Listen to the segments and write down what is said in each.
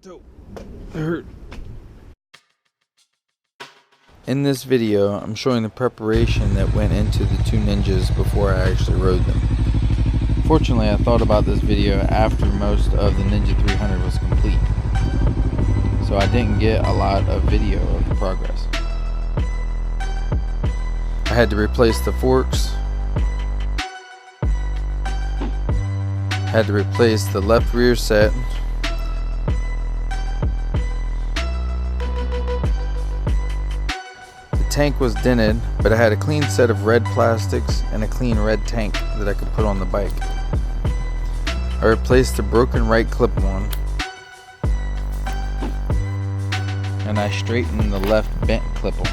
toe. It hurt. In this video, I'm showing the preparation that went into the two Ninjas before I actually rode them. Fortunately, I thought about this video after most of the Ninja 300 was complete, so I didn't get a lot of video of the progress. I had to replace the forks, had to replace the left rear set, tank was dented, but I had a clean set of red plastics and a clean red tank that I could put on the bike. I replaced the broken right clip-on, and I straightened the left bent clip-on.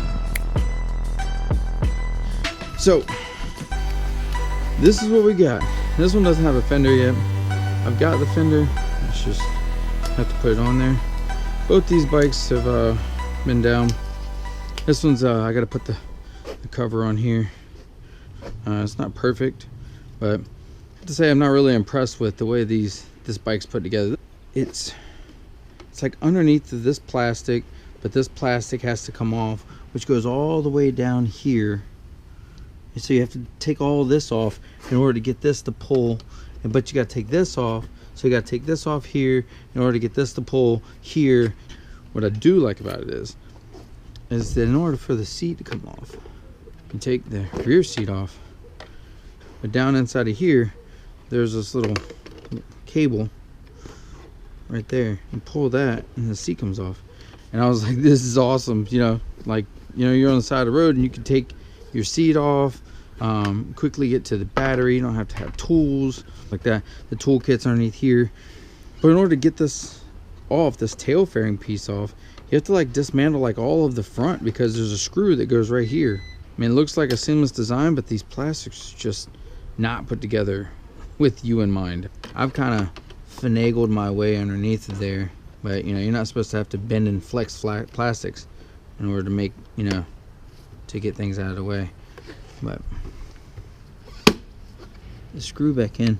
So, this is what we got. This one doesn't have a fender yet. I've got the fender, let's just have to put it on there. Both these bikes have been down. This one's, I gotta put the cover on here. It's not perfect, but I have to say I'm not really impressed with the way this bike's put together. It's like underneath this plastic, but this plastic has to come off, which goes all the way down here. And so you have to take all this off in order to get this to pull, but you gotta take this off. So you gotta take this off here in order to get this to pull here. What I do like about it is that in order for the seat to come off, you take the rear seat off, but down inside of here there's this little cable right there. You pull that and the seat comes off. And I was like, this is awesome. You're on the side of the road and you can take your seat off, quickly get to the battery. You don't have to have tools like that. The toolkit's underneath here. But in order to get this off, this tail fairing piece off, you have to like dismantle like all of the front, because there's a screw that goes right here. I mean, it looks like a seamless design, but these plastics just not put together with you in mind. I've kind of finagled my way underneath there, but you're not supposed to have to bend and flex plastics in order to make, to get things out of the way. But the screw back in,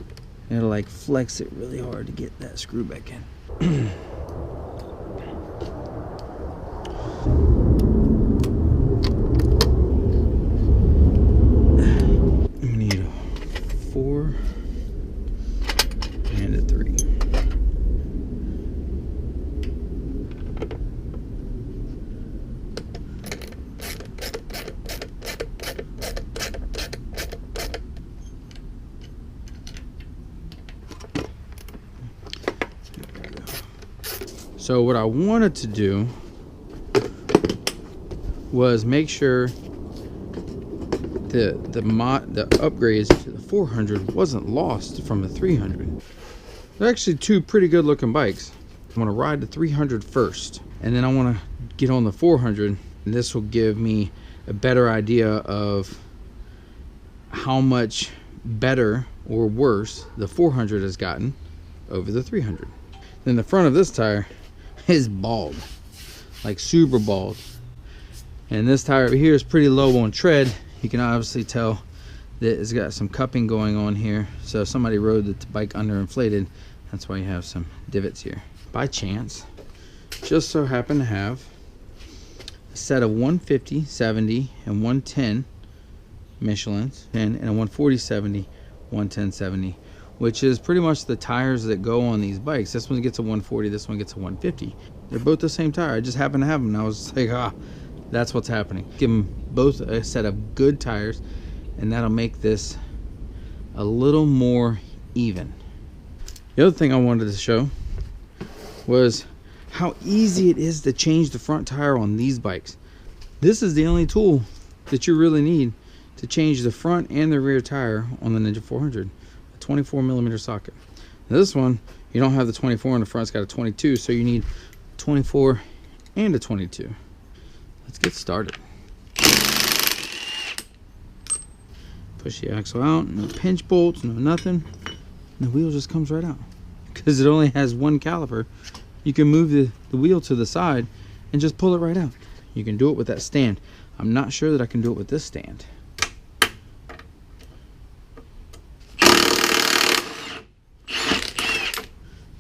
you gotta like flex it really hard to get that screw back in. We need a 4 and a 3. So what I wanted to do was make sure the upgrades to the 400 wasn't lost from the 300. They're actually two pretty good looking bikes. I want to ride the 300 first, and then I want to get on the 400, and this will give me a better idea of how much better or worse the 400 has gotten over the 300. Then the front of this tire is bald, like super bald, and this tire over here is pretty low on tread. You can obviously tell that it's got some cupping going on here, so if somebody rode the bike underinflated, that's why you have some divots here. By chance, just so happen to have a set of 150, 70, and 110 Michelins, and a 140, 70, 110, 70, which is pretty much the tires that go on these bikes. This one gets a 140, this one gets a 150. They're both the same tire. I just happen to have them, and I was like, that's what's happening. Give them both a set of good tires, and that'll make this a little more even. The other thing I wanted to show was how easy it is to change the front tire on these bikes. This is the only tool that you really need to change the front and the rear tire on the Ninja 400. 24mm socket. Now this one, you don't have the 24 in the front, it's got a 22, so you need 24 and a 22. Let's get started. Push the axle out, no pinch bolts, no nothing. And the wheel just comes right out. Because it only has one caliper, you can move the wheel to the side and just pull it right out. You can do it with that stand. I'm not sure that I can do it with this stand.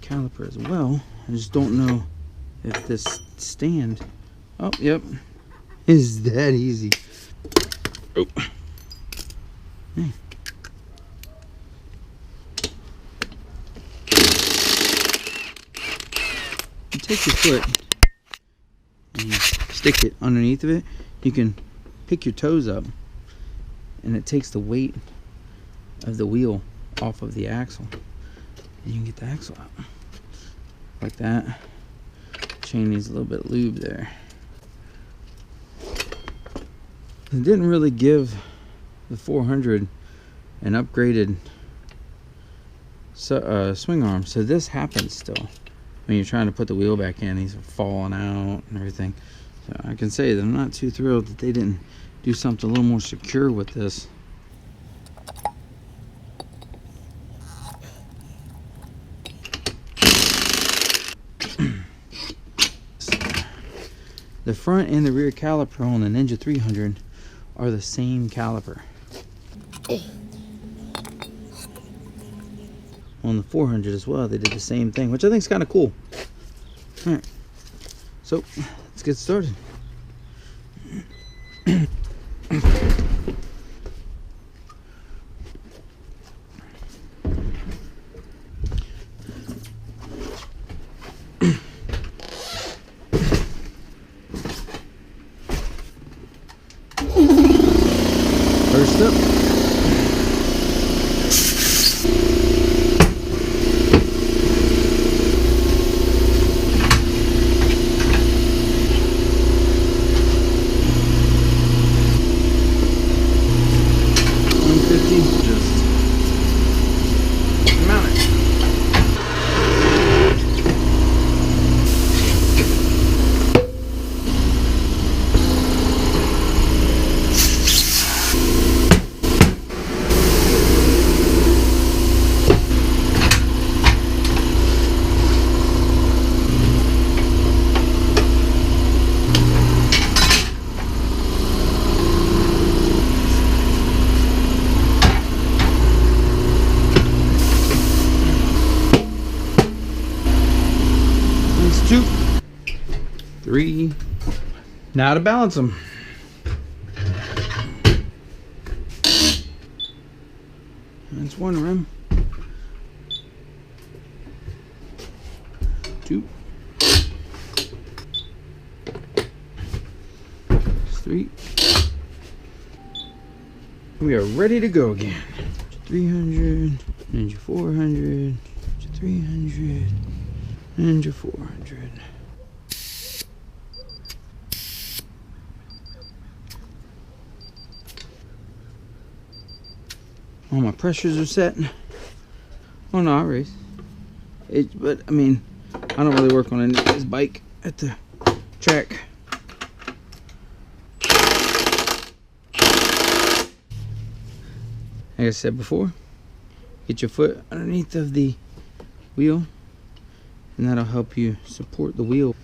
Caliper as well. I just don't know if this stand, oh, yep, is that easy. Oh. Hey. You take your foot and you stick it underneath of it, you can pick your toes up and it takes the weight of the wheel off of the axle. And you can get the axle out. Like that. Chain needs a little bit of lube there. It didn't really give the 400 an upgraded swing arm, so this happens still when you're trying to put the wheel back in. These are falling out and everything. So I can say that I'm not too thrilled that they didn't do something a little more secure with this. The front and the rear caliper on the Ninja 300 are the same caliper. On the 400 as well, they did the same thing, which I think is kind of cool. All right, so let's get started. First up, two, three. Now to balance them. That's one rim. Two. Three. We are ready to go again. 300, Ninja 400, 300, Ninja 400. All my pressures are set. Oh no, I race. But I mean, I don't really work on this bike at the track. Like I said before, get your foot underneath of the wheel, and that'll help you support the wheel.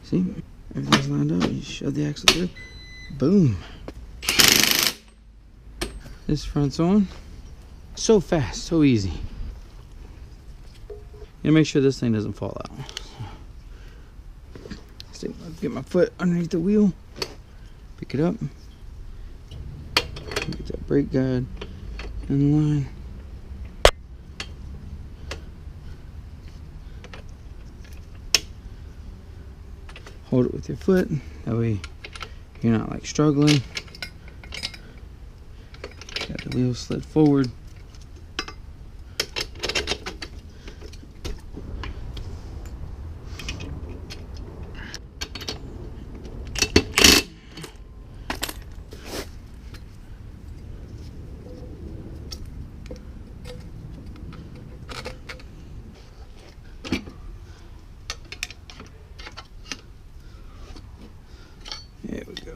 See, everything's lined up. You shove the axle through. Boom. This front's on. So fast, so easy. And make sure this thing doesn't fall out. Get my foot underneath the wheel. Pick it up. Get that brake guide in line. Hold it with your foot. That way you're not like struggling. Got the wheel slid forward. There we go.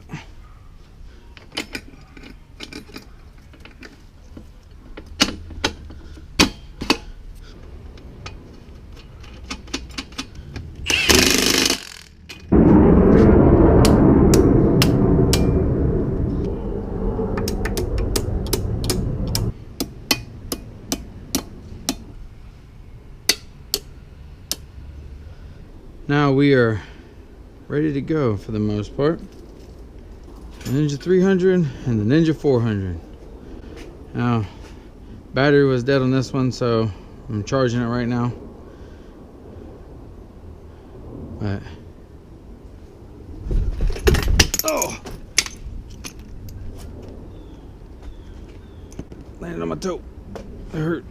Now we are ready to go for the most part. The Ninja 300 and the Ninja 400. Now, battery was dead on this one, so I'm charging it right now. But oh, landed on my toe. It hurt.